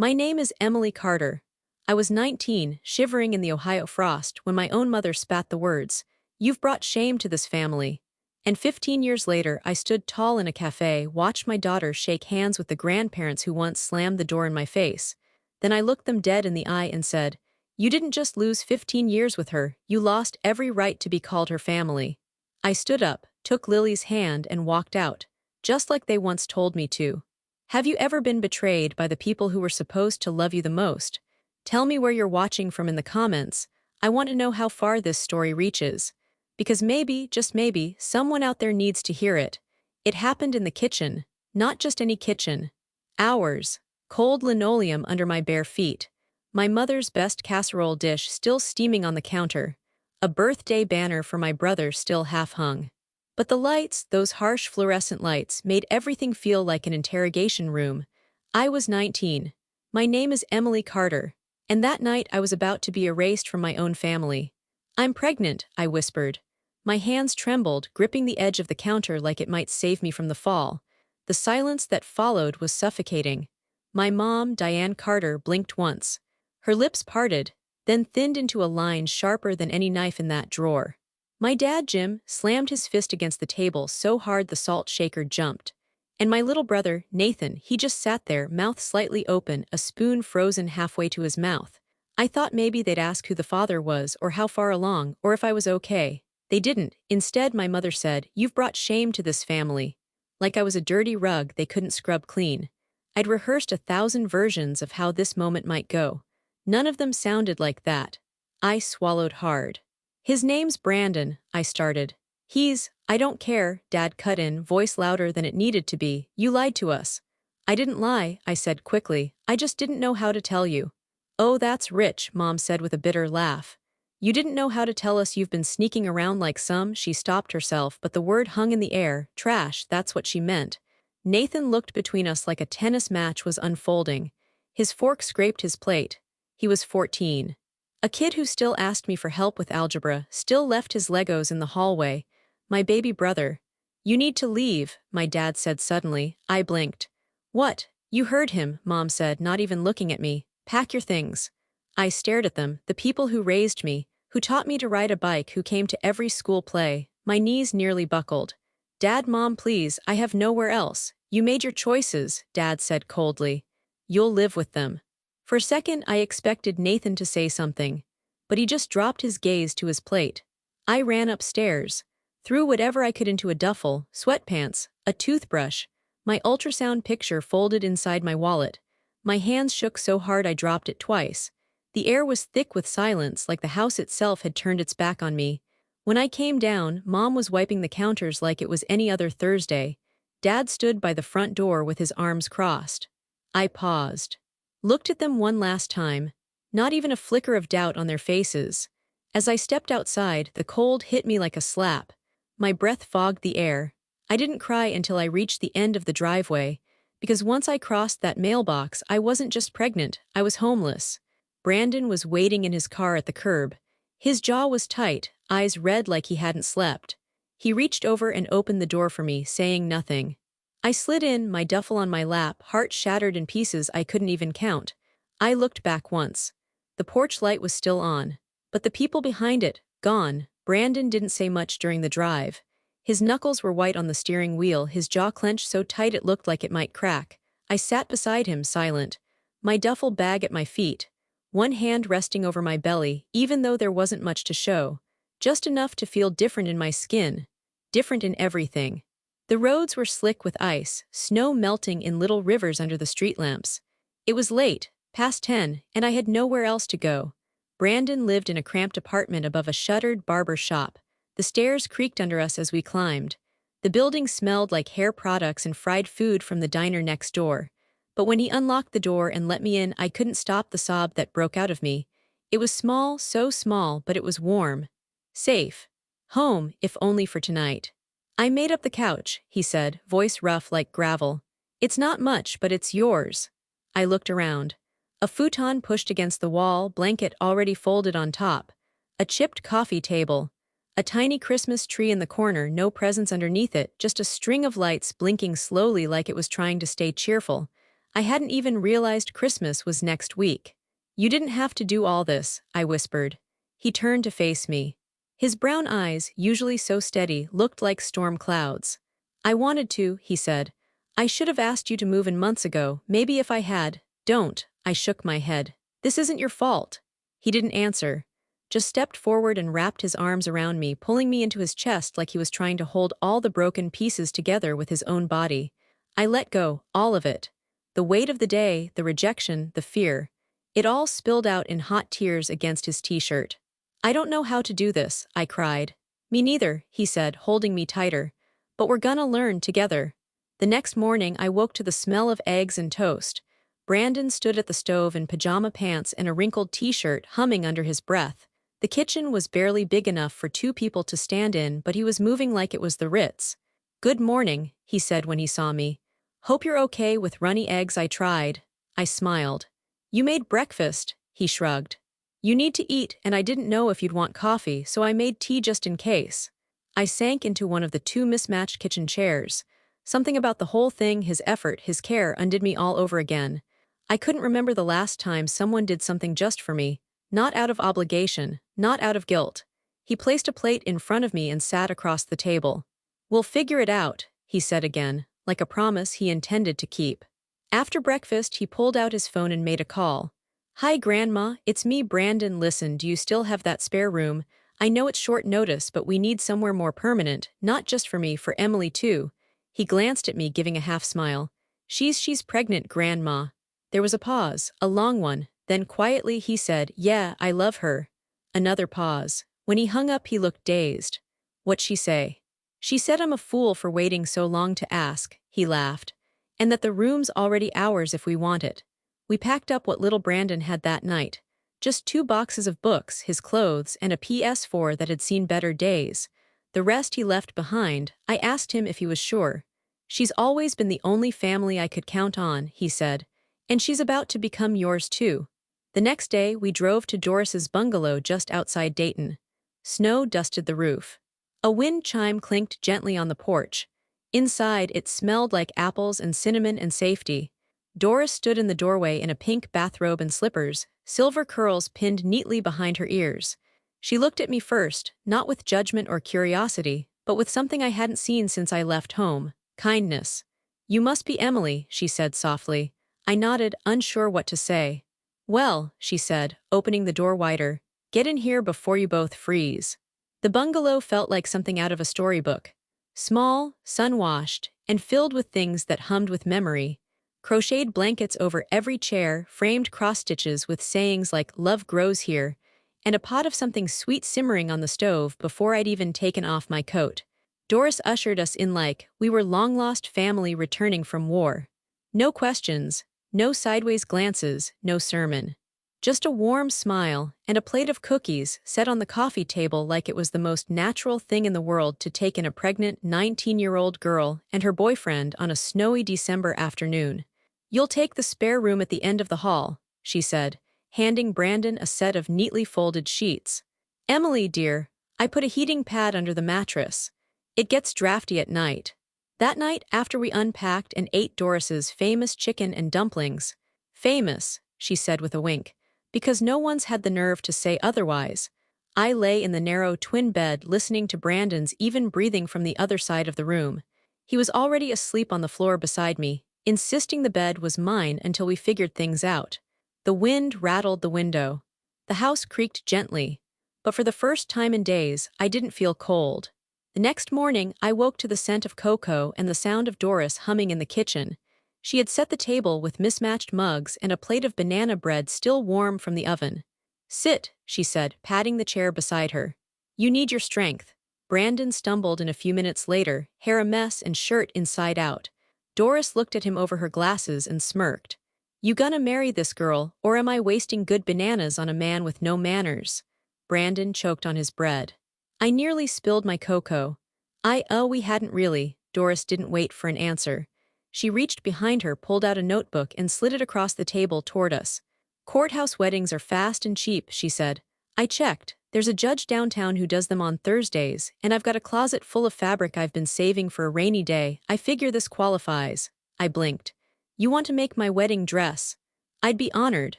My name is Emily Carter. I was 19, shivering in the Ohio frost, when my own mother spat the words, "You've brought shame to this family." And 15 years later, I stood tall in a cafe, watched my daughter shake hands with the grandparents who once slammed the door in my face. Then I looked them dead in the eye and said, "You didn't just lose 15 years with her, you lost every right to be called her family." I stood up, took Lily's hand, and walked out, just like they once told me to. Have you ever been betrayed by the people who were supposed to love you the most? Tell me where you're watching from in the comments. I want to know how far this story reaches. Because maybe, just maybe, someone out there needs to hear it. It happened in the kitchen. Not just any kitchen. Ours. Cold linoleum under my bare feet. My mother's best casserole dish still steaming on the counter. A birthday banner for my brother still half hung. But the lights, those harsh fluorescent lights, made everything feel like an interrogation room. I was 19. My name is Emily Carter. And that night I was about to be erased from my own family. "I'm pregnant," I whispered. My hands trembled, gripping the edge of the counter like it might save me from the fall. The silence that followed was suffocating. My mom, Diane Carter, blinked once. Her lips parted, then thinned into a line sharper than any knife in that drawer. My dad, Jim, slammed his fist against the table so hard the salt shaker jumped. And my little brother, Nathan, he just sat there, mouth slightly open, a spoon frozen halfway to his mouth. I thought maybe they'd ask who the father was, or how far along, or if I was okay. They didn't. Instead, my mother said, "You've brought shame to this family." Like I was a dirty rug they couldn't scrub clean. I'd rehearsed 1,000 versions of how this moment might go. None of them sounded like that. I swallowed hard. "His name's Brandon," I started. I don't care," Dad cut in, voice louder than it needed to be. "You lied to us." "I didn't lie," I said quickly. "I just didn't know how to tell you." "Oh, that's rich," Mom said with a bitter laugh. "You didn't know how to tell us you've been sneaking around like some." She stopped herself, but the word hung in the air. Trash, that's what she meant. Nathan looked between us like a tennis match was unfolding. His fork scraped his plate. He was 14. A kid who still asked me for help with algebra, still left his Legos in the hallway. My baby brother. "You need to leave," my dad said suddenly. I blinked. "What?" "You heard him," Mom said, not even looking at me. "Pack your things." I stared at them, the people who raised me, who taught me to ride a bike, who came to every school play. My knees nearly buckled. "Dad, Mom, please, I have nowhere else." "You made your choices," Dad said coldly. "You'll live with them." For a second I expected Nathan to say something, but he just dropped his gaze to his plate. I ran upstairs. Threw whatever I could into a duffel, sweatpants, a toothbrush, my ultrasound picture folded inside my wallet. My hands shook so hard I dropped it twice. The air was thick with silence, like the house itself had turned its back on me. When I came down, Mom was wiping the counters like it was any other Thursday. Dad stood by the front door with his arms crossed. I paused. Looked at them one last time. Not even a flicker of doubt on their faces. As I stepped outside, the cold hit me like a slap. My breath fogged the air. I didn't cry until I reached the end of the driveway, because once I crossed that mailbox, I wasn't just pregnant, I was homeless. Brandon was waiting in his car at the curb. His jaw was tight, eyes red like he hadn't slept. He reached over and opened the door for me, saying nothing. I slid in, my duffel on my lap, heart shattered in pieces I couldn't even count. I looked back once. The porch light was still on, but the people behind it, gone. Brandon didn't say much during the drive. His knuckles were white on the steering wheel, his jaw clenched so tight it looked like it might crack. I sat beside him, silent. My duffel bag at my feet. One hand resting over my belly, even though there wasn't much to show. Just enough to feel different in my skin. Different in everything. The roads were slick with ice, snow melting in little rivers under the street lamps. It was late, past 10, and I had nowhere else to go. Brandon lived in a cramped apartment above a shuttered barber shop. The stairs creaked under us as we climbed. The building smelled like hair products and fried food from the diner next door. But when he unlocked the door and let me in, I couldn't stop the sob that broke out of me. It was small, so small, but it was warm. Safe. Home, if only for tonight. "I made up the couch," he said, voice rough like gravel. "It's not much, but it's yours." I looked around. A futon pushed against the wall, blanket already folded on top. A chipped coffee table. A tiny Christmas tree in the corner, no presents underneath it, just a string of lights blinking slowly like it was trying to stay cheerful. I hadn't even realized Christmas was next week. You didn't have to do all this, I whispered. He turned to face me. His brown eyes, usually so steady, looked like storm clouds. I wanted to, he said. I should have asked you to move in months ago, maybe if I had. Don't, I shook my head. This isn't your fault. He didn't answer. Just stepped forward and wrapped his arms around me, pulling me into his chest like he was trying to hold all the broken pieces together with his own body. I let go, all of it. The weight of the day, the rejection, the fear. It all spilled out in hot tears against his t-shirt. I don't know how to do this, I cried. Me neither, he said, holding me tighter. But we're gonna learn together. The next morning I woke to the smell of eggs and toast. Brandon stood at the stove in pajama pants and a wrinkled t-shirt, humming under his breath. The kitchen was barely big enough for two people to stand in, but he was moving like it was the Ritz. Good morning, he said when he saw me. Hope you're okay with runny eggs. I tried. I smiled. You made breakfast, he shrugged. You need to eat, and I didn't know if you'd want coffee, so I made tea just in case. I sank into one of the two mismatched kitchen chairs. Something about the whole thing, his effort, his care, undid me all over again. I couldn't remember the last time someone did something just for me, not out of obligation, not out of guilt. He placed a plate in front of me and sat across the table. We'll figure it out, he said again, like a promise he intended to keep. After breakfast, he pulled out his phone and made a call. Hi, Grandma, it's me, Brandon. Listen, do you still have that spare room? I know it's short notice, but we need somewhere more permanent, not just for me, for Emily too. He glanced at me, giving a half smile. She's pregnant, Grandma. There was a pause, a long one, then quietly he said, Yeah, I love her. Another pause. When he hung up, he looked dazed. What'd she say? She said I'm a fool for waiting so long to ask, he laughed, and that the room's already ours if we want it. We packed up what little Brandon had that night. Just 2 boxes of books, his clothes, and a PS4 that had seen better days. The rest he left behind. I asked him if he was sure. She's always been the only family I could count on, he said, and she's about to become yours too. The next day, we drove to Doris's bungalow just outside Dayton. Snow dusted the roof. A wind chime clinked gently on the porch. Inside, it smelled like apples and cinnamon and safety. Doris stood in the doorway in a pink bathrobe and slippers, silver curls pinned neatly behind her ears. She looked at me first, not with judgment or curiosity, but with something I hadn't seen since I left home, kindness. You must be Emily, she said softly. I nodded, unsure what to say. Well, she said, opening the door wider, get in here before you both freeze. The bungalow felt like something out of a storybook. Small, sun-washed, and filled with things that hummed with memory. Crocheted blankets over every chair, framed cross-stitches with sayings like "Love grows here," and a pot of something sweet simmering on the stove before I'd even taken off my coat. Doris ushered us in like we were long-lost family returning from war. No questions, no sideways glances, no sermon. Just a warm smile and a plate of cookies set on the coffee table like it was the most natural thing in the world to take in a pregnant 19-year-old girl and her boyfriend on a snowy December afternoon. You'll take the spare room at the end of the hall, she said, handing Brandon a set of neatly folded sheets. Emily, dear, I put a heating pad under the mattress. It gets drafty at night. That night, after we unpacked and ate Doris's famous chicken and dumplings, famous, she said with a wink, because no one's had the nerve to say otherwise, I lay in the narrow twin bed listening to Brandon's even breathing from the other side of the room. He was already asleep on the floor beside me, insisting the bed was mine until we figured things out. The wind rattled the window. The house creaked gently, but for the first time in days, I didn't feel cold. The next morning, I woke to the scent of cocoa and the sound of Doris humming in the kitchen. She had set the table with mismatched mugs and a plate of banana bread still warm from the oven. Sit, she said, patting the chair beside her. You need your strength. Brandon stumbled in a few minutes later, hair a mess and shirt inside out. Doris looked at him over her glasses and smirked. You gonna marry this girl, or am I wasting good bananas on a man with no manners? Brandon choked on his bread. I nearly spilled my cocoa. We hadn't really. Doris didn't wait for an answer. She reached behind her, pulled out a notebook, and slid it across the table toward us. Courthouse weddings are fast and cheap, she said. I checked. There's a judge downtown who does them on Thursdays, and I've got a closet full of fabric I've been saving for a rainy day. I figure this qualifies. I blinked. You want to make my wedding dress? I'd be honored,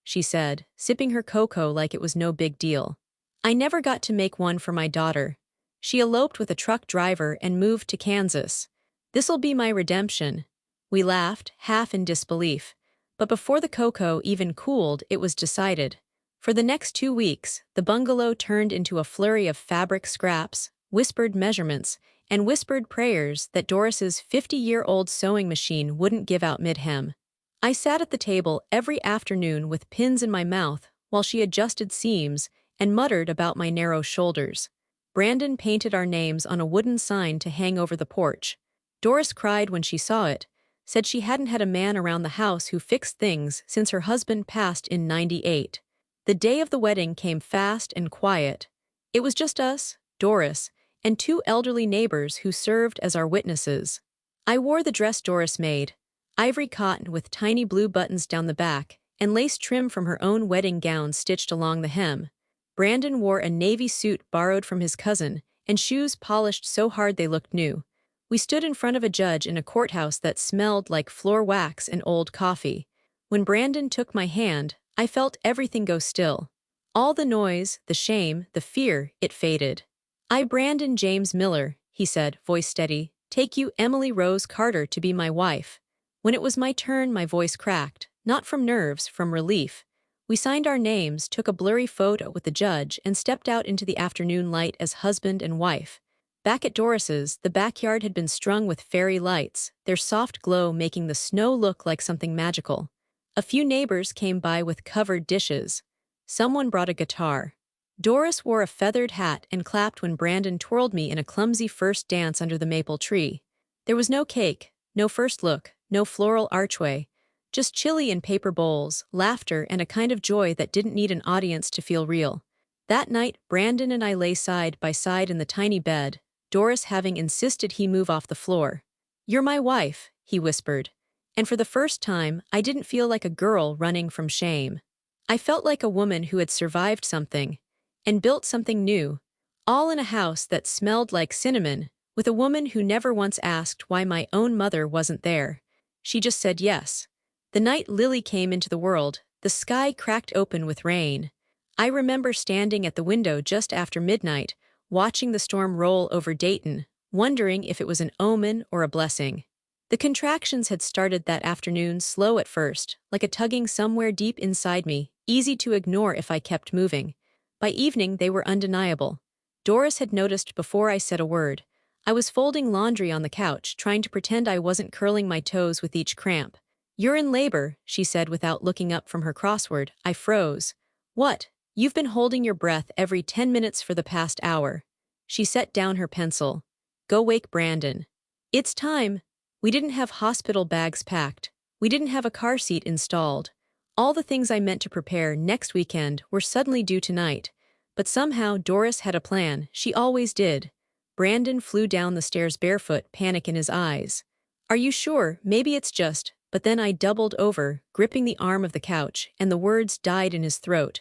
she said, sipping her cocoa like it was no big deal. I never got to make one for my daughter. She eloped with a truck driver and moved to Kansas. This'll be my redemption. We laughed, half in disbelief. But before the cocoa even cooled, it was decided. For the next 2 weeks, the bungalow turned into a flurry of fabric scraps, whispered measurements, and whispered prayers that Doris's 50-year-old sewing machine wouldn't give out mid-hem. I sat at the table every afternoon with pins in my mouth while she adjusted seams and muttered about my narrow shoulders. Brandon painted our names on a wooden sign to hang over the porch. Doris cried when she saw it, said she hadn't had a man around the house who fixed things since her husband passed in '98. The day of the wedding came fast and quiet. It was just us, Doris, and 2 elderly neighbors who served as our witnesses. I wore the dress Doris made, ivory cotton with tiny blue buttons down the back and lace trim from her own wedding gown stitched along the hem. Brandon wore a navy suit borrowed from his cousin and shoes polished so hard they looked new. We stood in front of a judge in a courthouse that smelled like floor wax and old coffee. When Brandon took my hand, I felt everything go still. All the noise, the shame, the fear, it faded. "I, Brandon James Miller," he said, voice steady, "take you, Emily Rose Carter, to be my wife." When it was my turn, my voice cracked, not from nerves, from relief. We signed our names, took a blurry photo with the judge, and stepped out into the afternoon light as husband and wife. Back at Doris's, the backyard had been strung with fairy lights, their soft glow making the snow look like something magical. A few neighbors came by with covered dishes. Someone brought a guitar. Doris wore a feathered hat and clapped when Brandon twirled me in a clumsy first dance under the maple tree. There was no cake, no first look, no floral archway, just chili in paper bowls, laughter, and a kind of joy that didn't need an audience to feel real. That night, Brandon and I lay side by side in the tiny bed, Doris having insisted he move off the floor. "You're my wife," he whispered. And for the first time, I didn't feel like a girl running from shame. I felt like a woman who had survived something and built something new, all in a house that smelled like cinnamon, with a woman who never once asked why my own mother wasn't there. She just said yes. The night Lily came into the world, the sky cracked open with rain. I remember standing at the window just after midnight, watching the storm roll over Dayton, wondering if it was an omen or a blessing. The contractions had started that afternoon, slow at first, like a tugging somewhere deep inside me, easy to ignore if I kept moving. By evening, they were undeniable. Doris had noticed before I said a word. I was folding laundry on the couch, trying to pretend I wasn't curling my toes with each cramp. "You're in labor," she said without looking up from her crossword. I froze. "What? You've been holding your breath every 10 minutes for the past hour." She set down her pencil. "Go wake Brandon. It's time." We didn't have hospital bags packed. We didn't have a car seat installed. All the things I meant to prepare next weekend were suddenly due tonight. But somehow Doris had a plan. She always did. Brandon flew down the stairs barefoot, panic in his eyes. "Are you sure? Maybe it's just..." But then I doubled over, gripping the arm of the couch, and the words died in his throat.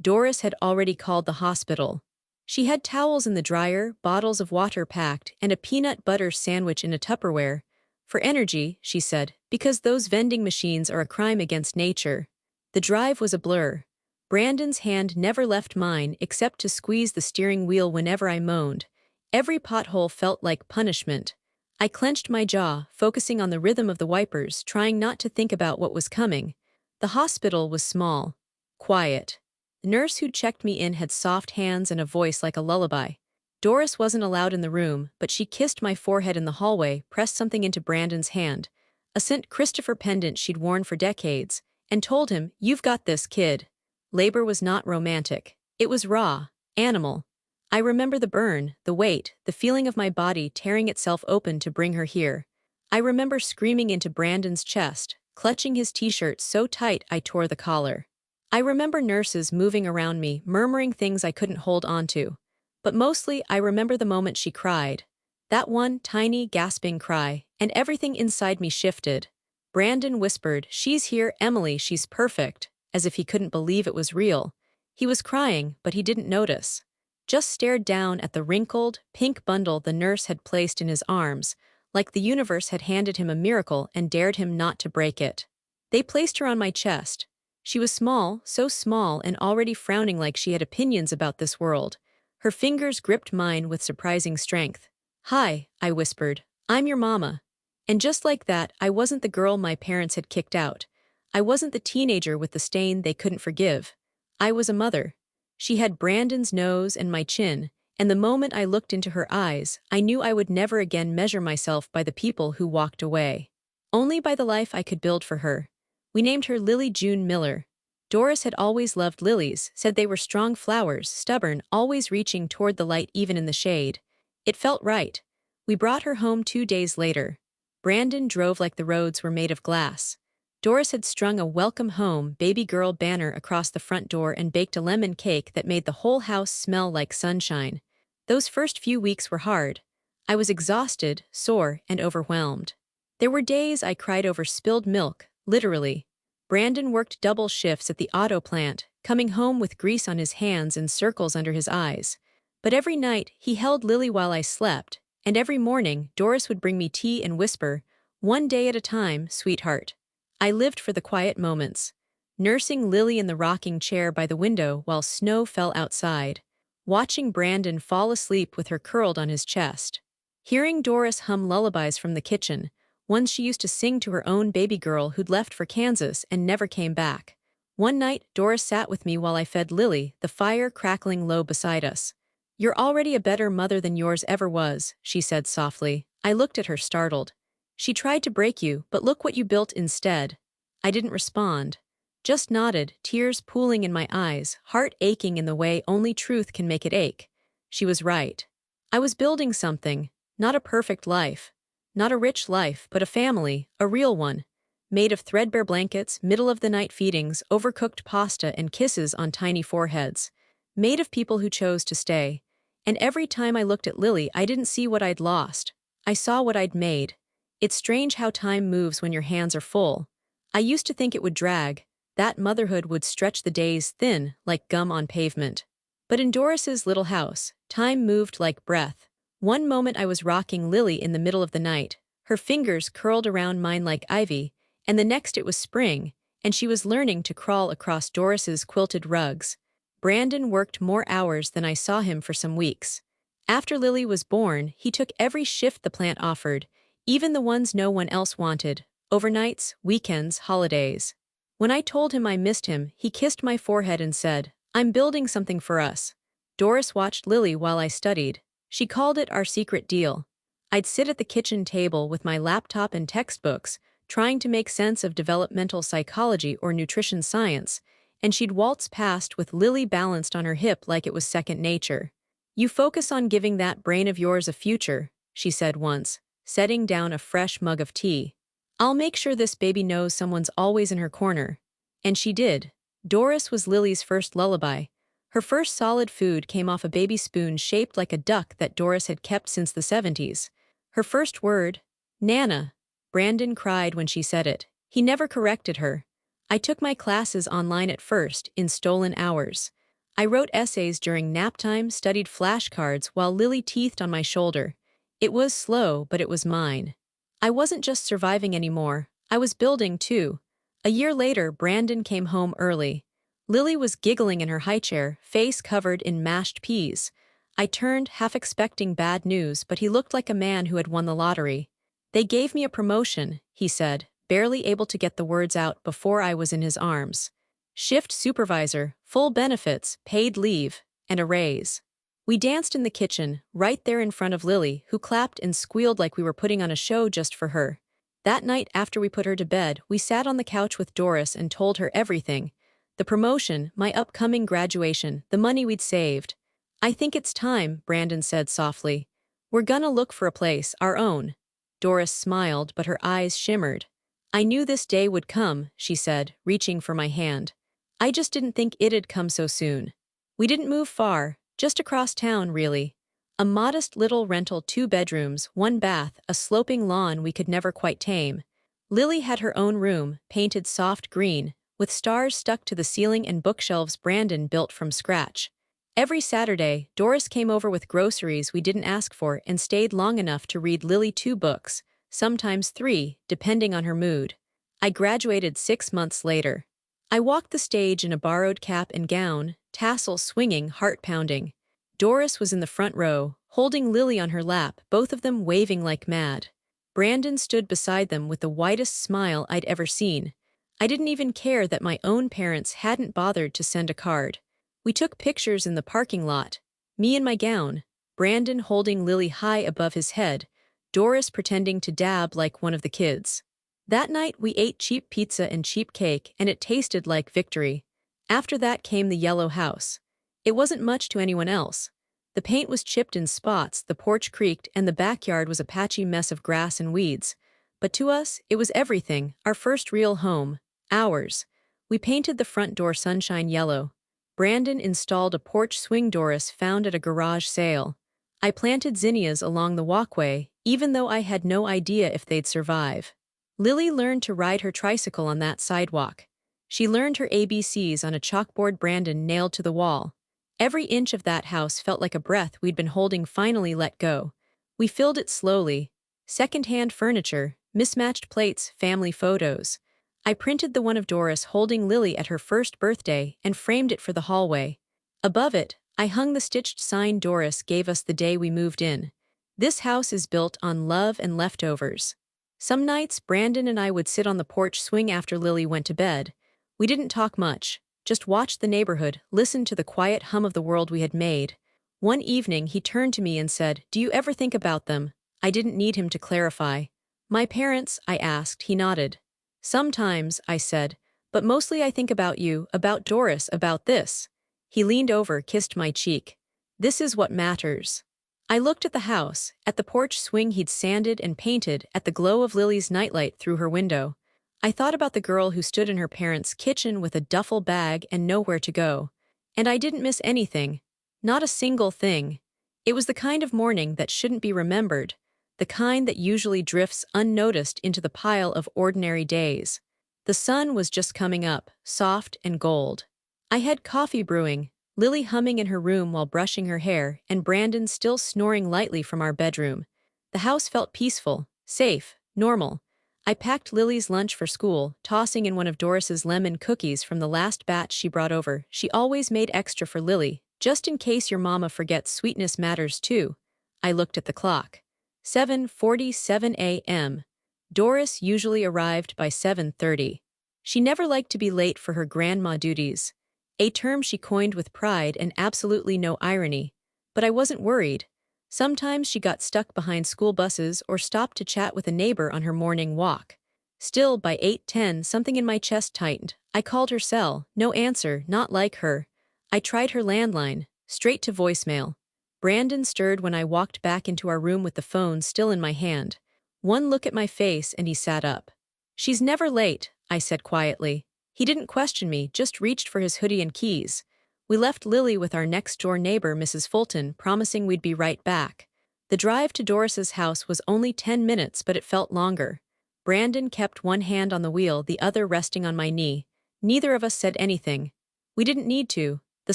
Doris had already called the hospital. She had towels in the dryer, bottles of water packed, and a peanut butter sandwich in a Tupperware. "For energy," she said, "because those vending machines are a crime against nature." The drive was a blur. Brandon's hand never left mine except to squeeze the steering wheel whenever I moaned. Every pothole felt like punishment. I clenched my jaw, focusing on the rhythm of the wipers, trying not to think about what was coming. The hospital was small, quiet. The nurse who checked me in had soft hands and a voice like a lullaby. Doris wasn't allowed in the room, but she kissed my forehead in the hallway, pressed something into Brandon's hand, a St. Christopher pendant she'd worn for decades, and told him, "You've got this, kid." Labor was not romantic. It was raw, animal. I remember the burn, the weight, the feeling of my body tearing itself open to bring her here. I remember screaming into Brandon's chest, clutching his t-shirt so tight I tore the collar. I remember nurses moving around me, murmuring things I couldn't hold on to. But mostly, I remember the moment she cried. That one tiny, gasping cry, and everything inside me shifted. Brandon whispered, "She's here, Emily, she's perfect," as if he couldn't believe it was real. He was crying, but he didn't notice. Just stared down at the wrinkled, pink bundle the nurse had placed in his arms, like the universe had handed him a miracle and dared him not to break it. They placed her on my chest. She was small, so small and already frowning like she had opinions about this world. Her fingers gripped mine with surprising strength. "Hi," I whispered. "I'm your mama." And just like that, I wasn't the girl my parents had kicked out. I wasn't the teenager with the stain they couldn't forgive. I was a mother. She had Brandon's nose and my chin, and the moment I looked into her eyes, I knew I would never again measure myself by the people who walked away. Only by the life I could build for her. We named her Lily June Miller. Doris had always loved lilies, said they were strong flowers, stubborn, always reaching toward the light even in the shade. It felt right. We brought her home 2 days later. Brandon drove like the roads were made of glass. Doris had strung a welcome home, baby girl banner across the front door and baked a lemon cake that made the whole house smell like sunshine. Those first few weeks were hard. I was exhausted, sore, and overwhelmed. There were days I cried over spilled milk, literally. Brandon worked double shifts at the auto plant, coming home with grease on his hands and circles under his eyes. But every night, he held Lily while I slept, and every morning, Doris would bring me tea and whisper, "One day at a time, sweetheart." I lived for the quiet moments. Nursing Lily in the rocking chair by the window while snow fell outside. Watching Brandon fall asleep with her curled on his chest. Hearing Doris hum lullabies from the kitchen, ones she used to sing to her own baby girl who'd left for Kansas and never came back. One night, Doris sat with me while I fed Lily, the fire crackling low beside us. "You're already a better mother than yours ever was," she said softly. I looked at her startled. "She tried to break you, but look what you built instead." I didn't respond. Just nodded, tears pooling in my eyes, heart aching in the way only truth can make it ache. She was right. I was building something, not a perfect life. Not a rich life, but a family, a real one. Made of threadbare blankets, middle-of-the-night feedings, overcooked pasta and kisses on tiny foreheads. Made of people who chose to stay. And every time I looked at Lily, I didn't see what I'd lost. I saw what I'd made. It's strange how time moves when your hands are full. I used to think it would drag. That motherhood would stretch the days thin, like gum on pavement. But in Doris's little house, time moved like breath. One moment I was rocking Lily in the middle of the night, her fingers curled around mine like ivy, and the next it was spring, and she was learning to crawl across Doris's quilted rugs. Brandon worked more hours than I saw him for some weeks. After Lily was born, he took every shift the plant offered, even the ones no one else wanted, overnights, weekends, holidays. When I told him I missed him, he kissed my forehead and said, "I'm building something for us." Doris watched Lily while I studied. She called it our secret deal. I'd sit at the kitchen table with my laptop and textbooks, trying to make sense of developmental psychology or nutrition science, and she'd waltz past with Lily balanced on her hip like it was second nature. "You focus on giving that brain of yours a future," she said once, setting down a fresh mug of tea. "I'll make sure this baby knows someone's always in her corner." And she did. Doris was Lily's first lullaby. Her first solid food came off a baby spoon shaped like a duck that Doris had kept since the 70s. Her first word, "Nana." Brandon cried when she said it. He never corrected her. I took my classes online at first, in stolen hours. I wrote essays during nap time, studied flashcards while Lily teethed on my shoulder. It was slow, but it was mine. I wasn't just surviving anymore. I was building, too. A year later, Brandon came home early. Lily was giggling in her high chair, face covered in mashed peas. I turned, half expecting bad news, but he looked like a man who had won the lottery. "They gave me a promotion," he said, barely able to get the words out before I was in his arms. "Shift supervisor, full benefits, paid leave, and a raise." We danced in the kitchen, right there in front of Lily, who clapped and squealed like we were putting on a show just for her. That night after we put her to bed, we sat on the couch with Doris and told her everything. The promotion, my upcoming graduation, the money we'd saved. "I think it's time," Brandon said softly. "We're gonna look for a place, our own." Doris smiled, but her eyes shimmered. "I knew this day would come," she said, reaching for my hand. "I just didn't think it'd come so soon." We didn't move far, just across town, really. A modest little rental, 2 bedrooms, 1 bath, a sloping lawn we could never quite tame. Lily had her own room, painted soft green, with stars stuck to the ceiling and bookshelves Brandon built from scratch. Every Saturday, Doris came over with groceries we didn't ask for and stayed long enough to read Lily 2 books, sometimes 3, depending on her mood. I graduated 6 months later. I walked the stage in a borrowed cap and gown, tassels swinging, heart pounding. Doris was in the front row, holding Lily on her lap, both of them waving like mad. Brandon stood beside them with the widest smile I'd ever seen. I didn't even care that my own parents hadn't bothered to send a card. We took pictures in the parking lot, me in my gown, Brandon holding Lily high above his head, Doris pretending to dab like one of the kids. That night we ate cheap pizza and cheap cake, and it tasted like victory. After that came the yellow house. It wasn't much to anyone else. The paint was chipped in spots, the porch creaked, and the backyard was a patchy mess of grass and weeds. But to us, it was everything, our first real home, ours. We painted the front door sunshine yellow. Brandon installed a porch swing Doris found at a garage sale. I planted zinnias along the walkway, even though I had no idea if they'd survive. Lily learned to ride her tricycle on that sidewalk. She learned her ABCs on a chalkboard Brandon nailed to the wall. Every inch of that house felt like a breath we'd been holding finally let go. We filled it slowly. Second-hand furniture, mismatched plates, family photos. I printed the one of Doris holding Lily at her first birthday and framed it for the hallway. Above it, I hung the stitched sign Doris gave us the day we moved in. This house is built on love and leftovers. Some nights, Brandon and I would sit on the porch swing after Lily went to bed. We didn't talk much, just watched the neighborhood, listened to the quiet hum of the world we had made. One evening, he turned to me and said, "Do you ever think about them?" I didn't need him to clarify. "My parents?" I asked. He nodded. "Sometimes," I said, "but mostly I think about you, about Doris, about this." He leaned over, kissed my cheek. "This is what matters." I looked at the house, at the porch swing he'd sanded and painted, at the glow of Lily's nightlight through her window. I thought about the girl who stood in her parents' kitchen with a duffel bag and nowhere to go. And I didn't miss anything. Not a single thing. It was the kind of morning that shouldn't be remembered, the kind that usually drifts unnoticed into the pile of ordinary days. The sun was just coming up, soft and gold. I had coffee brewing, Lily humming in her room while brushing her hair, and Brandon still snoring lightly from our bedroom. The house felt peaceful, safe, normal. I packed Lily's lunch for school, tossing in one of Doris's lemon cookies from the last batch she brought over. She always made extra for Lily, just in case your mama forgets sweetness matters too. I looked at the clock. 7:47 a.m. Doris usually arrived by 7:30. She never liked to be late for her grandma duties, a term she coined with pride and absolutely no irony. But I wasn't worried. Sometimes she got stuck behind school buses or stopped to chat with a neighbor on her morning walk. Still, by 8:10, something in my chest tightened. I called her cell. No answer, not like her. I tried her landline, straight to voicemail. Brandon stirred when I walked back into our room with the phone still in my hand. One look at my face and he sat up. "She's never late," I said quietly. He didn't question me, just reached for his hoodie and keys. We left Lily with our next-door neighbor, Mrs. Fulton, promising we'd be right back. The drive to Doris's house was only 10 minutes, but it felt longer. Brandon kept one hand on the wheel, the other resting on my knee. Neither of us said anything. We didn't need to. The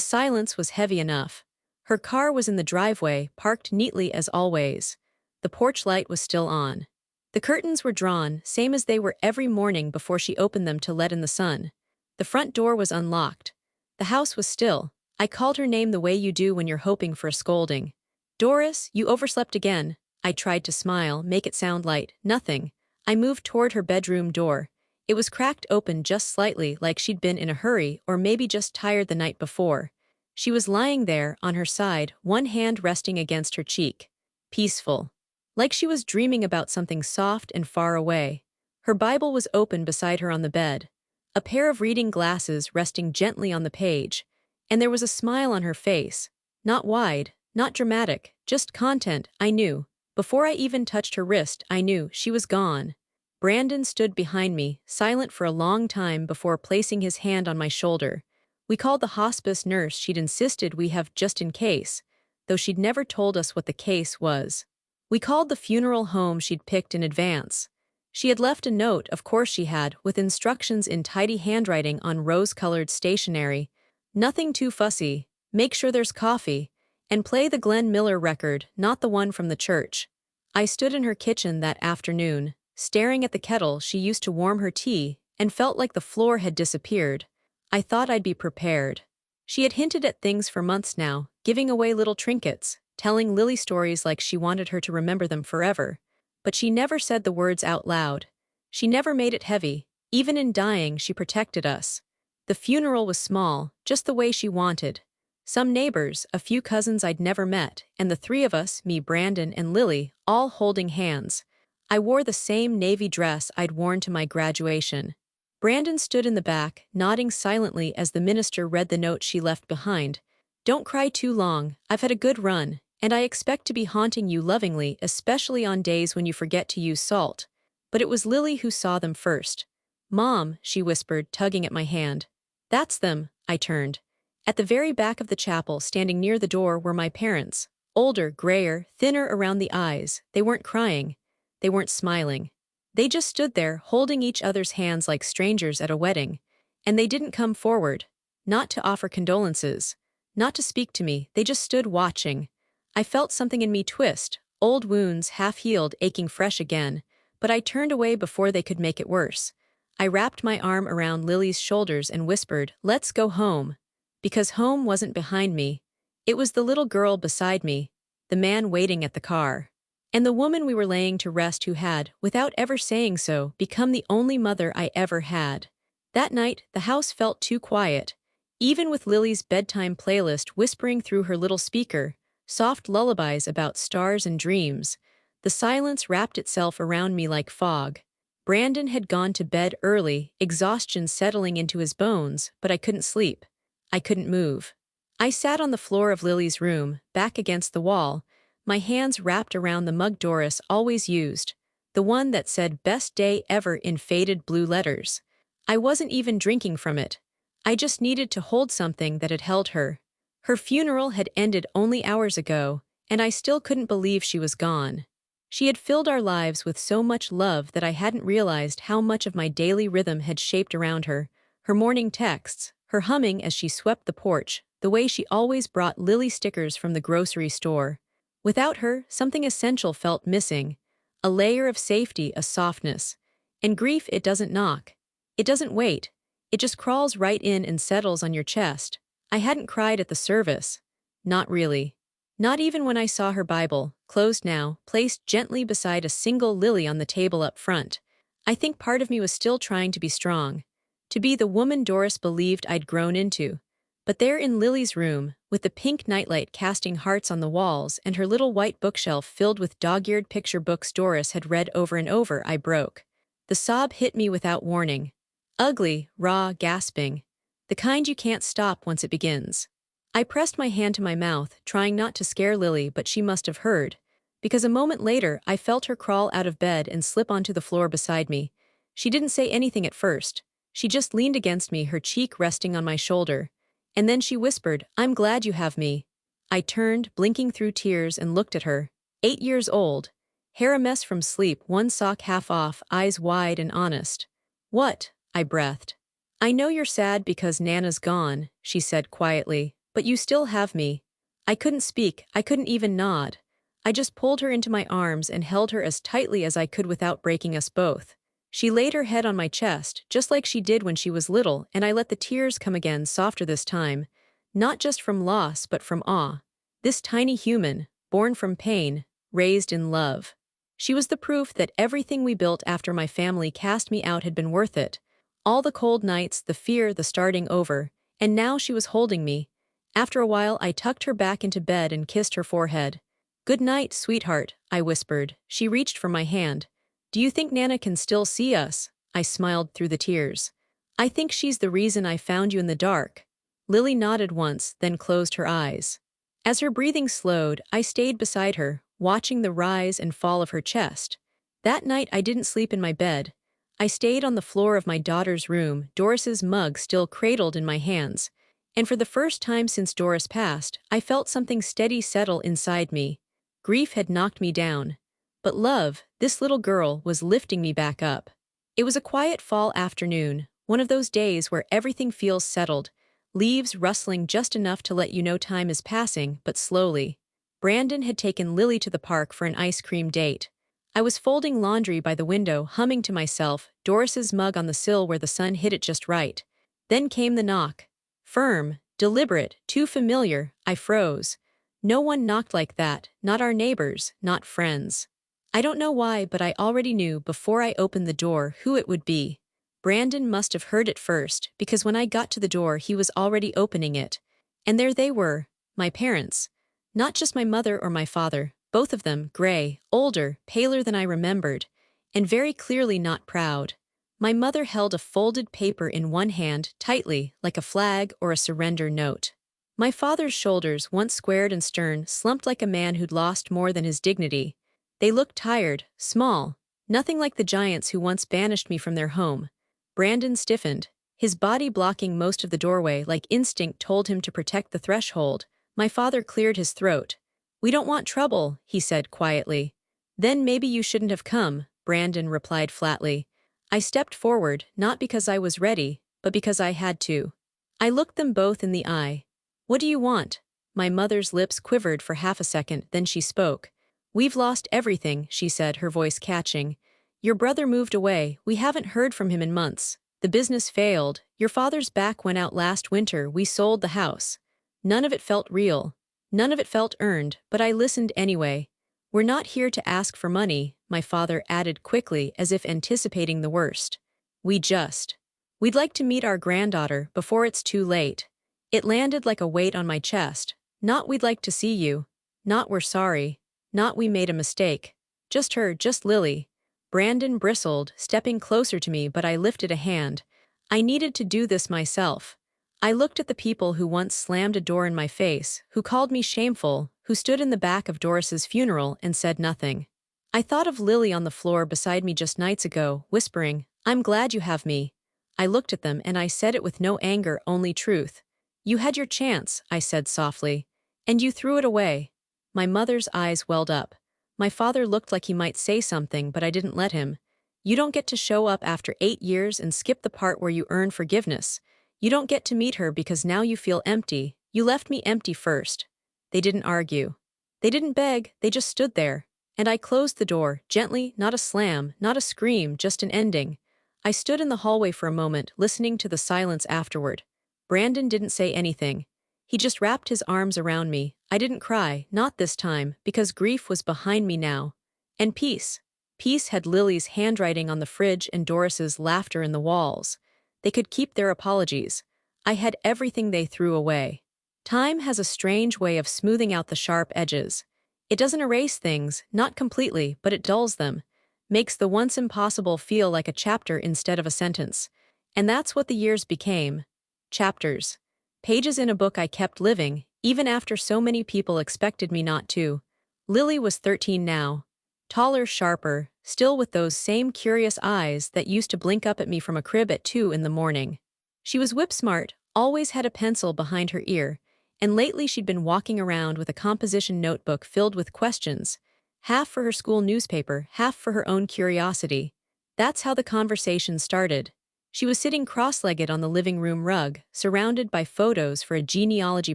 silence was heavy enough. Her car was in the driveway, parked neatly as always. The porch light was still on. The curtains were drawn, same as they were every morning before she opened them to let in the sun. The front door was unlocked. The house was still. I called her name the way you do when you're hoping for a scolding. "Doris, you overslept again." I tried to smile, make it sound light. Nothing. I moved toward her bedroom door. It was cracked open just slightly, like she'd been in a hurry or maybe just tired the night before. She was lying there, on her side, one hand resting against her cheek. Peaceful. Like she was dreaming about something soft and far away. Her Bible was open beside her on the bed. A pair of reading glasses resting gently on the page. And there was a smile on her face. Not wide, not dramatic, just content, I knew. Before I even touched her wrist, I knew she was gone. Brandon stood behind me, silent for a long time before placing his hand on my shoulder. We called the hospice nurse she'd insisted we have just in case, though she'd never told us what the case was. We called the funeral home she'd picked in advance. She had left a note, of course she had, with instructions in tidy handwriting on rose-colored stationery. Nothing too fussy, make sure there's coffee, and play the Glenn Miller record, not the one from the church. I stood in her kitchen that afternoon, staring at the kettle she used to warm her tea, and felt like the floor had disappeared. I thought I'd be prepared. She had hinted at things for months now, giving away little trinkets, telling Lily stories like she wanted her to remember them forever. But she never said the words out loud. She never made it heavy. Even in dying, she protected us. The funeral was small, just the way she wanted. Some neighbors, a few cousins I'd never met, and the three of us, me, Brandon, and Lily, all holding hands. I wore the same navy dress I'd worn to my graduation. Brandon stood in the back, nodding silently as the minister read the note she left behind. Don't cry too long, I've had a good run, and I expect to be haunting you lovingly, especially on days when you forget to use salt. But it was Lily who saw them first. Mom, she whispered, tugging at my hand. That's them, I turned. At the very back of the chapel, standing near the door, were my parents. Older, grayer, thinner around the eyes. They weren't crying. They weren't smiling. They just stood there, holding each other's hands like strangers at a wedding. And they didn't come forward. Not to offer condolences. Not to speak to me. They just stood watching. I felt something in me twist. Old wounds, half-healed, aching fresh again. But I turned away before they could make it worse. I wrapped my arm around Lily's shoulders and whispered, "Let's go home." Because home wasn't behind me. It was the little girl beside me, the man waiting at the car, and the woman we were laying to rest who had, without ever saying so, become the only mother I ever had. That night, the house felt too quiet. Even with Lily's bedtime playlist whispering through her little speaker, soft lullabies about stars and dreams, the silence wrapped itself around me like fog. Brandon had gone to bed early, exhaustion settling into his bones, but I couldn't sleep. I couldn't move. I sat on the floor of Lily's room, back against the wall, my hands wrapped around the mug Doris always used, the one that said "best day ever" in faded blue letters. I wasn't even drinking from it. I just needed to hold something that had held her. Her funeral had ended only hours ago, and I still couldn't believe she was gone. She had filled our lives with so much love that I hadn't realized how much of my daily rhythm had shaped around her. Her morning texts, her humming as she swept the porch, the way she always brought Lily stickers from the grocery store. Without her, something essential felt missing. A layer of safety, a softness. And grief, it doesn't knock. It doesn't wait. It just crawls right in and settles on your chest. I hadn't cried at the service. Not really. Not even when I saw her Bible, closed now, placed gently beside a single lily on the table up front. I think part of me was still trying to be strong. To be the woman Doris believed I'd grown into. But there in Lily's room, with the pink nightlight casting hearts on the walls and her little white bookshelf filled with dog-eared picture books Doris had read over and over, I broke. The sob hit me without warning. Ugly, raw, gasping. The kind you can't stop once it begins. I pressed my hand to my mouth, trying not to scare Lily, but she must have heard. Because a moment later, I felt her crawl out of bed and slip onto the floor beside me. She didn't say anything at first. She just leaned against me, her cheek resting on my shoulder. And then she whispered, "I'm glad you have me." I turned, blinking through tears, and looked at her. 8 years old. Hair a mess from sleep, one sock half off, eyes wide and honest. "What?" I breathed. "I know you're sad because Nana's gone," she said quietly, "but you still have me." I couldn't speak, I couldn't even nod. I just pulled her into my arms and held her as tightly as I could without breaking us both. She laid her head on my chest, just like she did when she was little, and I let the tears come again, softer this time. Not just from loss, but from awe. This tiny human, born from pain, raised in love. She was the proof that everything we built after my family cast me out had been worth it. All the cold nights, the fear, the starting over, and now she was holding me. After a while, I tucked her back into bed and kissed her forehead. "Good night, sweetheart," I whispered. She reached for my hand. "Do you think Nana can still see us?" I smiled through the tears. "I think she's the reason I found you in the dark." Lily nodded once, then closed her eyes. As her breathing slowed, I stayed beside her, watching the rise and fall of her chest. That night I didn't sleep in my bed. I stayed on the floor of my daughter's room, Doris's mug still cradled in my hands. And for the first time since Doris passed, I felt something steady settle inside me. Grief had knocked me down. But love, this little girl, was lifting me back up. It was a quiet fall afternoon, one of those days where everything feels settled, leaves rustling just enough to let you know time is passing, but slowly. Brandon had taken Lily to the park for an ice cream date. I was folding laundry by the window, humming to myself, Doris's mug on the sill where the sun hit it just right. Then came the knock. Firm, deliberate, too familiar. I froze. No one knocked like that, not our neighbors, not friends. I don't know why, but I already knew before I opened the door who it would be. Brandon must have heard it first, because when I got to the door he was already opening it. And there they were, my parents. Not just my mother or my father, both of them gray, older, paler than I remembered, and very clearly not proud. My mother held a folded paper in one hand, tightly, like a flag or a surrender note. My father's shoulders, once squared and stern, slumped like a man who'd lost more than his dignity. They looked tired, small, nothing like the giants who once banished me from their home. Brandon stiffened, his body blocking most of the doorway like instinct told him to protect the threshold. My father cleared his throat. "We don't want trouble," he said quietly. "Then maybe you shouldn't have come," Brandon replied flatly. I stepped forward, not because I was ready, but because I had to. I looked them both in the eye. "What do you want?" My mother's lips quivered for half a second, then she spoke. "We've lost everything," she said, her voice catching. "Your brother moved away, we haven't heard from him in months. The business failed, your father's back went out last winter, we sold the house. None of it felt real. None of it felt earned, but I listened anyway. We're not here to ask for money," my father added quickly as if anticipating the worst. We'd like to meet our granddaughter before it's too late." It landed like a weight on my chest. Not "we'd like to see you." Not "we're sorry." Not "we made a mistake." Just her, just Lily. Brandon bristled, stepping closer to me, but I lifted a hand. I needed to do this myself. I looked at the people who once slammed a door in my face, who called me shameful, who stood in the back of Doris's funeral and said nothing. I thought of Lily on the floor beside me just nights ago, whispering, "I'm glad you have me." I looked at them and I said it with no anger, only truth. "You had your chance," I said softly, "and you threw it away." My mother's eyes welled up. My father looked like he might say something, but I didn't let him. "You don't get to show up after 8 years and skip the part where you earn forgiveness. You don't get to meet her because now you feel empty. You left me empty first." They didn't argue. They didn't beg, they just stood there. And I closed the door, gently, not a slam, not a scream, just an ending. I stood in the hallway for a moment, listening to the silence afterward. Brandon didn't say anything. He just wrapped his arms around me. I didn't cry, not this time, because grief was behind me now. And peace. Peace had Lily's handwriting on the fridge and Doris's laughter in the walls. They could keep their apologies. I had everything they threw away. Time has a strange way of smoothing out the sharp edges. It doesn't erase things, not completely, but it dulls them. Makes the once impossible feel like a chapter instead of a sentence. And that's what the years became. Chapters. Pages in a book I kept living, even after so many people expected me not to. Lily was 13 now. Taller, sharper, still with those same curious eyes that used to blink up at me from a crib at 2 in the morning. She was whip-smart, always had a pencil behind her ear, and lately she'd been walking around with a composition notebook filled with questions, half for her school newspaper, half for her own curiosity. That's how the conversation started. She was sitting cross-legged on the living room rug, surrounded by photos for a genealogy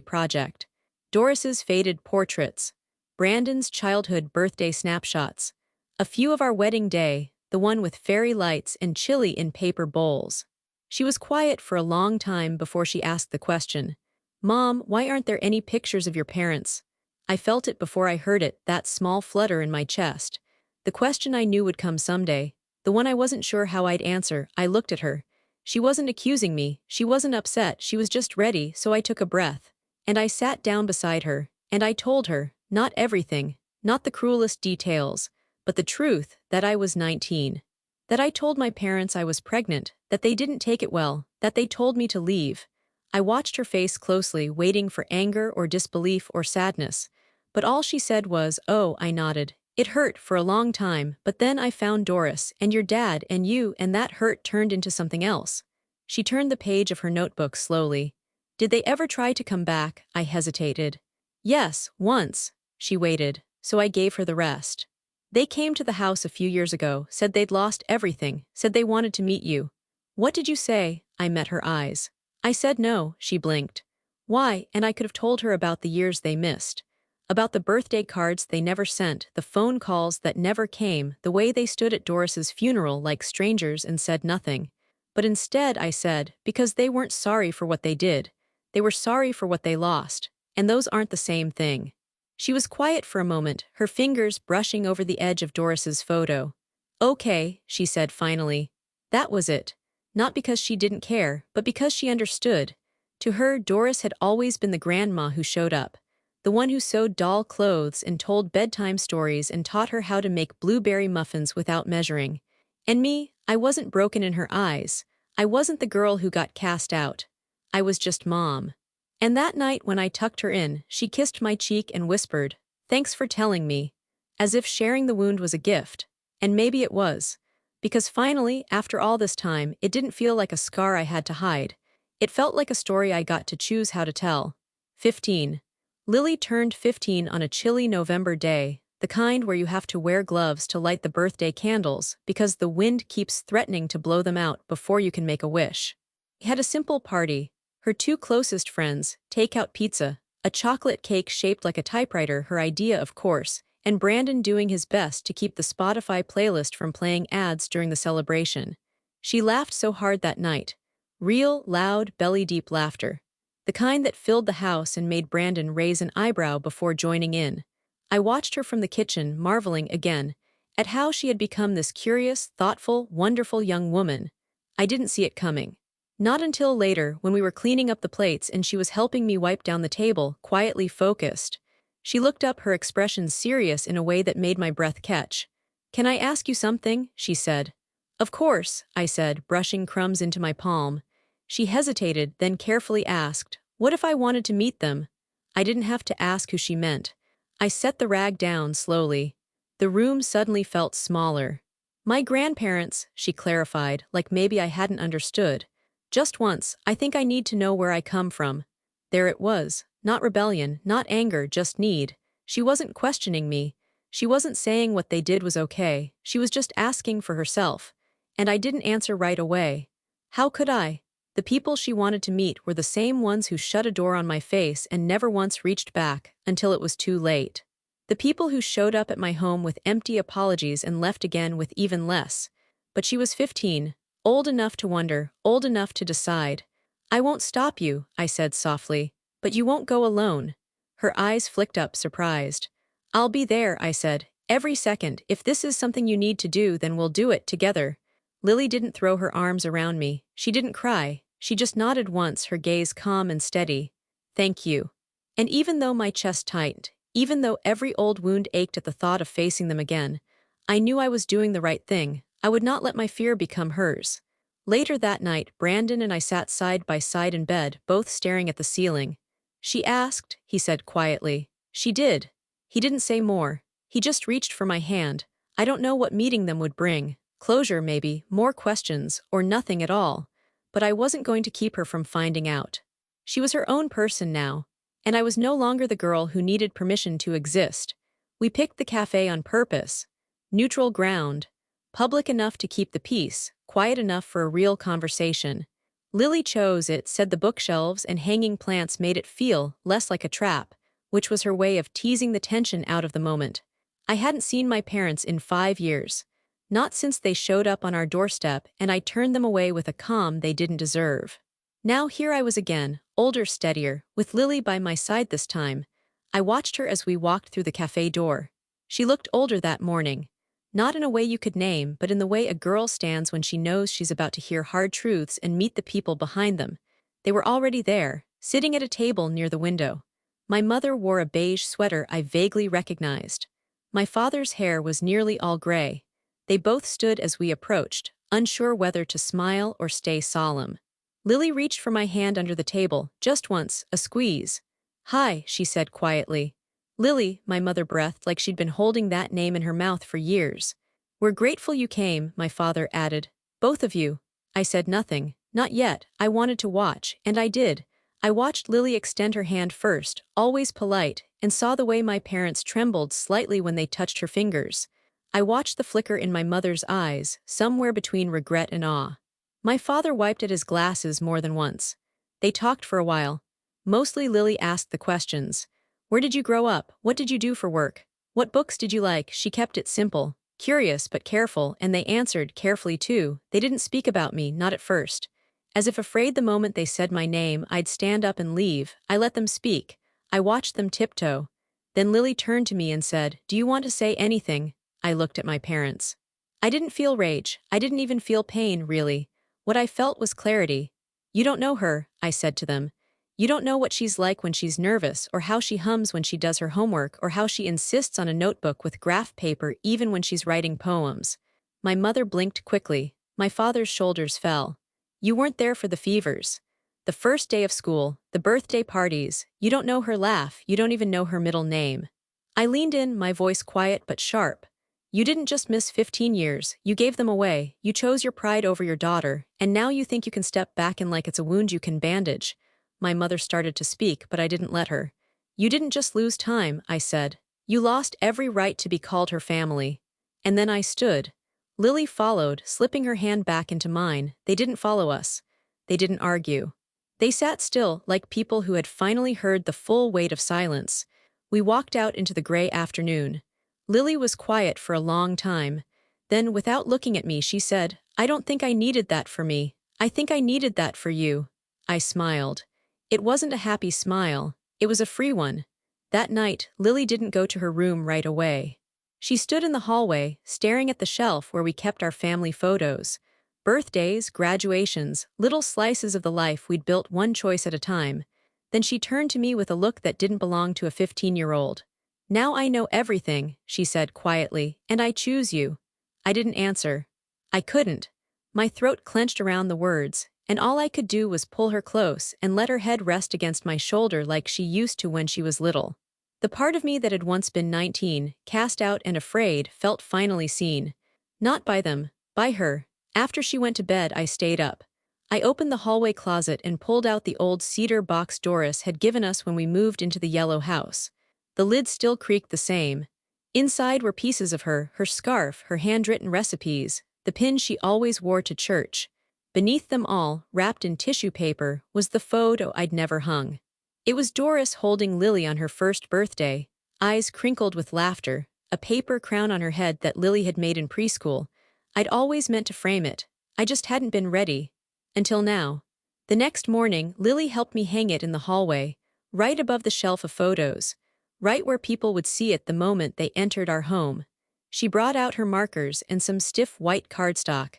project. Doris's faded portraits, Brandon's childhood birthday snapshots, a few of our wedding day, the one with fairy lights and chili in paper bowls. She was quiet for a long time before she asked the question, "Mom, why aren't there any pictures of your parents?" I felt it before I heard it, that small flutter in my chest. The question I knew would come someday, the one I wasn't sure how I'd answer. I looked at her. She wasn't accusing me, she wasn't upset, she was just ready, so I took a breath. And I sat down beside her, and I told her, not everything, not the cruelest details, but the truth, that I was 19. That I told my parents I was pregnant, that they didn't take it well, that they told me to leave. I watched her face closely, waiting for anger or disbelief or sadness. But all she said was, "Oh," I nodded. "It hurt for a long time, but then I found Doris, and your dad, and you, and that hurt turned into something else." She turned the page of her notebook slowly. "Did they ever try to come back?" I hesitated. "Yes, once." She waited, so I gave her the rest. "They came to the house a few years ago, said they'd lost everything, said they wanted to meet you." "What did you say?" I met her eyes. "I said no," she blinked. "Why?" And I could have told her about the years they missed. About the birthday cards they never sent, the phone calls that never came, the way they stood at Doris's funeral like strangers and said nothing. But instead, I said, because they weren't sorry for what they did. They were sorry for what they lost. And those aren't the same thing. She was quiet for a moment, her fingers brushing over the edge of Doris's photo. Okay, she said finally. That was it. Not because she didn't care, but because she understood. To her, Doris had always been the grandma who showed up. The one who sewed doll clothes and told bedtime stories and taught her how to make blueberry muffins without measuring. And me, I wasn't broken in her eyes. I wasn't the girl who got cast out. I was just Mom. And that night when I tucked her in, she kissed my cheek and whispered, "Thanks for telling me." As if sharing the wound was a gift. And maybe it was. Because finally, after all this time, it didn't feel like a scar I had to hide. It felt like a story I got to choose how to tell. 15. Lily turned 15 on a chilly November day, the kind where you have to wear gloves to light the birthday candles because the wind keeps threatening to blow them out before you can make a wish. We had a simple party. Her two closest friends, takeout pizza, a chocolate cake shaped like a typewriter, her idea of course, and Brandon doing his best to keep the Spotify playlist from playing ads during the celebration. She laughed so hard that night. Real, loud, belly-deep laughter. The kind that filled the house and made Brandon raise an eyebrow before joining in. I watched her from the kitchen, marveling again at how she had become this curious, thoughtful, wonderful young woman. I didn't see it coming. Not until later, when we were cleaning up the plates and she was helping me wipe down the table, quietly focused. She looked up, her expression serious in a way that made my breath catch. "Can I ask you something?" she said. "Of course," I said, brushing crumbs into my palm. She hesitated, then carefully asked, "What if I wanted to meet them?" I didn't have to ask who she meant. I set the rag down slowly. The room suddenly felt smaller. "My grandparents," she clarified, like maybe I hadn't understood. "Just once, I think I need to know where I come from." There it was. Not rebellion, not anger, just need. She wasn't questioning me. She wasn't saying what they did was okay. She was just asking for herself. And I didn't answer right away. How could I? The people she wanted to meet were the same ones who shut a door on my face and never once reached back, until it was too late. The people who showed up at my home with empty apologies and left again with even less. But she was 15, old enough to wonder, old enough to decide. "I won't stop you," I said softly. "But you won't go alone." Her eyes flicked up, surprised. "I'll be there," I said, "every second. If this is something you need to do, then we'll do it together." Lily didn't throw her arms around me. She didn't cry. She just nodded once, her gaze calm and steady. "Thank you." And even though my chest tightened, even though every old wound ached at the thought of facing them again, I knew I was doing the right thing. I would not let my fear become hers. Later that night, Brandon and I sat side by side in bed, both staring at the ceiling. "She asked," he said quietly. "She did." He didn't say more. He just reached for my hand. I don't know what meeting them would bring. Closure, maybe, more questions, or nothing at all. But I wasn't going to keep her from finding out. She was her own person now. And I was no longer the girl who needed permission to exist. We picked the cafe on purpose. Neutral ground. Public enough to keep the peace, quiet enough for a real conversation. Lily chose it, said the bookshelves and hanging plants made it feel less like a trap, which was her way of teasing the tension out of the moment. I hadn't seen my parents in 5 years. Not since they showed up on our doorstep and I turned them away with a calm they didn't deserve. Now here I was again, older, steadier, with Lily by my side this time. I watched her as we walked through the cafe door. She looked older that morning. Not in a way you could name, but in the way a girl stands when she knows she's about to hear hard truths and meet the people behind them. They were already there, sitting at a table near the window. My mother wore a beige sweater I vaguely recognized. My father's hair was nearly all gray. They both stood as we approached, unsure whether to smile or stay solemn. Lily reached for my hand under the table, just once, a squeeze. "Hi," she said quietly. "Lily," my mother breathed like she'd been holding that name in her mouth for years. "We're grateful you came," my father added. "Both of you." I said nothing. Not yet. I wanted to watch, and I did. I watched Lily extend her hand first, always polite, and saw the way my parents trembled slightly when they touched her fingers. I watched the flicker in my mother's eyes, somewhere between regret and awe. My father wiped at his glasses more than once. They talked for a while. Mostly Lily asked the questions. Where did you grow up? What did you do for work? What books did you like? She kept it simple, curious but careful, and they answered carefully too. They didn't speak about me, not at first. As if afraid the moment they said my name, I'd stand up and leave. I let them speak. I watched them tiptoe. Then Lily turned to me and said, "Do you want to say anything?" I looked at my parents. I didn't feel rage. I didn't even feel pain, really. What I felt was clarity. "You don't know her," I said to them. "You don't know what she's like when she's nervous, or how she hums when she does her homework, or how she insists on a notebook with graph paper even when she's writing poems." My mother blinked quickly. My father's shoulders fell. "You weren't there for the fevers. The first day of school, the birthday parties, you don't know her laugh, you don't even know her middle name." I leaned in, my voice quiet but sharp. "You didn't just miss 15 years, you gave them away, you chose your pride over your daughter, and now you think you can step back and like it's a wound you can bandage." My mother started to speak, but I didn't let her. "You didn't just lose time," I said. "You lost every right to be called her family." And then I stood. Lily followed, slipping her hand back into mine. They didn't follow us. They didn't argue. They sat still, like people who had finally heard the full weight of silence. We walked out into the gray afternoon. Lily was quiet for a long time. Then, without looking at me, she said, "I don't think I needed that for me. I think I needed that for you." I smiled. It wasn't a happy smile. It was a free one. That night, Lily didn't go to her room right away. She stood in the hallway, staring at the shelf where we kept our family photos. Birthdays, graduations, little slices of the life we'd built one choice at a time. Then she turned to me with a look that didn't belong to a 15-year-old. "Now I know everything," she said quietly, "and I choose you." I didn't answer. I couldn't. My throat clenched around the words, and all I could do was pull her close and let her head rest against my shoulder like she used to when she was little. The part of me that had once been 19, cast out and afraid, felt finally seen. Not by them, by her. After she went to bed, I stayed up. I opened the hallway closet and pulled out the old cedar box Doris had given us when we moved into the yellow house. The lid still creaked the same. Inside were pieces of her, her scarf, her handwritten recipes, the pin she always wore to church. Beneath them all, wrapped in tissue paper, was the photo I'd never hung. It was Doris holding Lily on her first birthday, eyes crinkled with laughter, a paper crown on her head that Lily had made in preschool. I'd always meant to frame it. I just hadn't been ready. Until now. The next morning, Lily helped me hang it in the hallway, right above the shelf of photos, right where people would see it the moment they entered our home. She brought out her markers and some stiff white cardstock.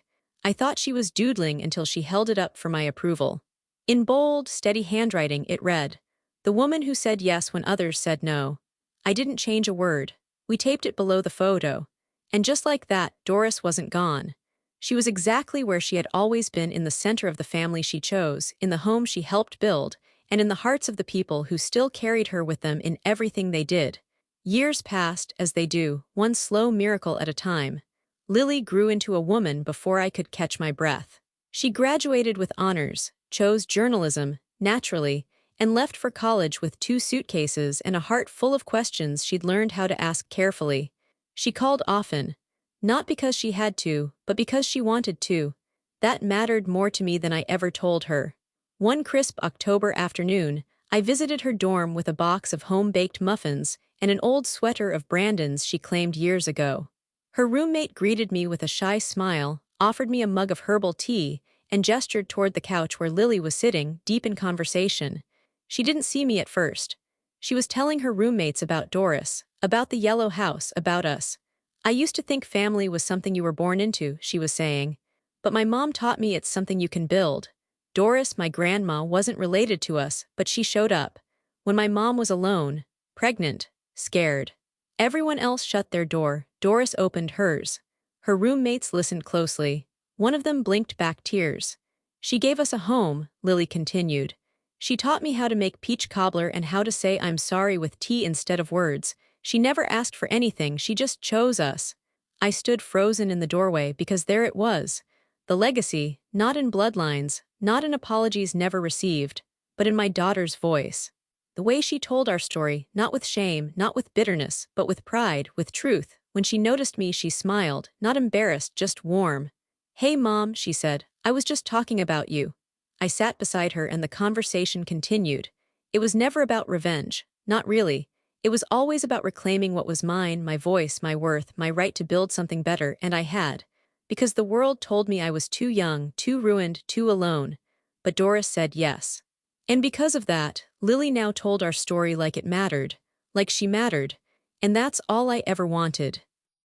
I thought she was doodling until she held it up for my approval. In bold, steady handwriting, it read, "The woman who said yes when others said no." I didn't change a word. We taped it below the photo. And just like that, Doris wasn't gone. She was exactly where she had always been, in the center of the family she chose, in the home she helped build, and in the hearts of the people who still carried her with them in everything they did. Years passed, as they do, one slow miracle at a time. Lily grew into a woman before I could catch my breath. She graduated with honors, chose journalism, naturally, and left for college with 2 suitcases and a heart full of questions she'd learned how to ask carefully. She called often. Not because she had to, but because she wanted to. That mattered more to me than I ever told her. One crisp October afternoon, I visited her dorm with a box of home-baked muffins and an old sweater of Brandon's she claimed years ago. Her roommate greeted me with a shy smile, offered me a mug of herbal tea, and gestured toward the couch where Lily was sitting, deep in conversation. She didn't see me at first. She was telling her roommates about Doris, about the yellow house, about us. "I used to think family was something you were born into," she was saying. "But my mom taught me it's something you can build." Doris, my grandma, wasn't related to us, but she showed up. When my mom was alone, pregnant, scared. Everyone else shut their door. Doris opened hers. Her roommates listened closely. One of them blinked back tears. "She gave us a home," Lily continued. "She taught me how to make peach cobbler and how to say I'm sorry with tea instead of words. She never asked for anything, she just chose us." I stood frozen in the doorway because there it was. The legacy, not in bloodlines, not in apologies never received, but in my daughter's voice. The way she told our story, not with shame, not with bitterness, but with pride, with truth. When she noticed me, she smiled, not embarrassed, just warm. "Hey, Mom," she said, "I was just talking about you." I sat beside her and the conversation continued. It was never about revenge, not really. It was always about reclaiming what was mine, my voice, my worth, my right to build something better, and I had. Because the world told me I was too young, too ruined, too alone. But Doris said yes. And because of that, Lily now told our story like it mattered, like she mattered, and that's all I ever wanted.